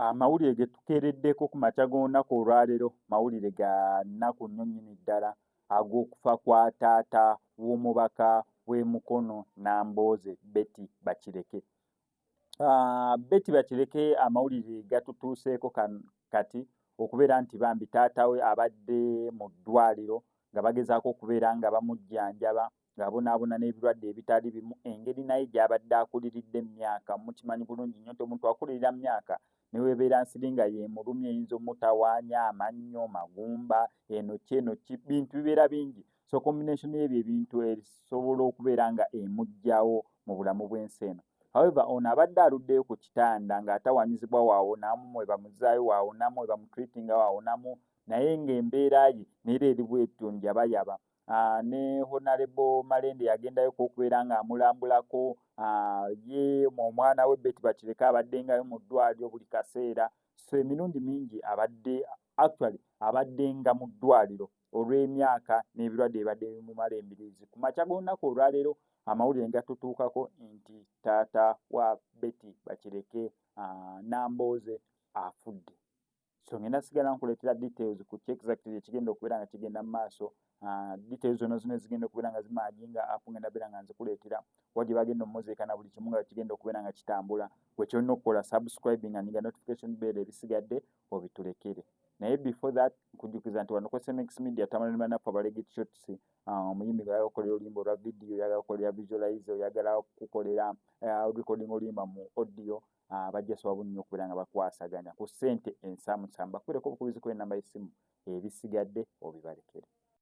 amawulire ge tukeereddeko ku makya g'olunaku olwaleero mawulire ga nnaku nnyo nnyini ddala ag'okufa kwa taata w'omubaka w'e Mukono Nambooze Betty Bakireke. Betty Bakireke amawulire gatutuuseeko kati okubeera nti bambi taata we abadde mu ddwaliro nga bagezaako okubeera nga bamujjanjaba ng'abonaabona n'ebirwadde ebitali bimu, engeri naye gy'abadde akuliridde emyaka mukimanyi bulungi nnyo nti omuntu akulirira myaka ne weebeera nsiri nga ye mulumya eyinza omutawaanya amannyo, magumba, enoki bintu bibeera bingi. So combination y'ebyo ebintu esobola okubeera nga emuggyawo mu bulamu bw'ensi eno. However, ono abadde aluddeyo ku kitanda ng'atawanyizibwa waawonamu, mwe bamuzaayo waawonamu, mwe bamutreatinga waawonamu, naye ng'embeera ye neera eri bwetyo njabayaba. Ne Honorable Malende yagendayoko okubeera ng'amulambulako, ye omwana we Betty Bakireke abaddengayo mu ddwaliro buli kaseera. So emirundi mingi abaddenga mu ddwaliro olw'emyaka n'ebirwadde ebibadde bimumala embiriizi. Ku makya g'olunaku olwaleero amawulire gatutuukako nti taata wa Betty Bakireke Nambooze afudde. So ngenda sigala nkuleetera details ku ki exactly ekigenda okubeera nga kigenda mu maaso. Details zonna ezigenda okubeera nga zimaaginga up ngenda beera nga nzikuleetera kuba gye bagenda omuziika na buli kimu nga kigenda okubeera nga kitambula. Gwe kyolina okukola subscribing and notification bell ebisigadde obitulekere. Naye before that nkujjukiza nti wano ku SMX Media tamalirima naffe abalegit shots, omuyimbi oyagala kukolera oluyimba olwa video, oyagala kukolera visualize, oyagala kukolera recording oluyimba mu audio, bajja sobola nnyo okubeera nga bakwasaganya ku ssente ensaamusaamu. Bakubereko obukubizi ku ennamba y'essimu ebisigadde obibalekere.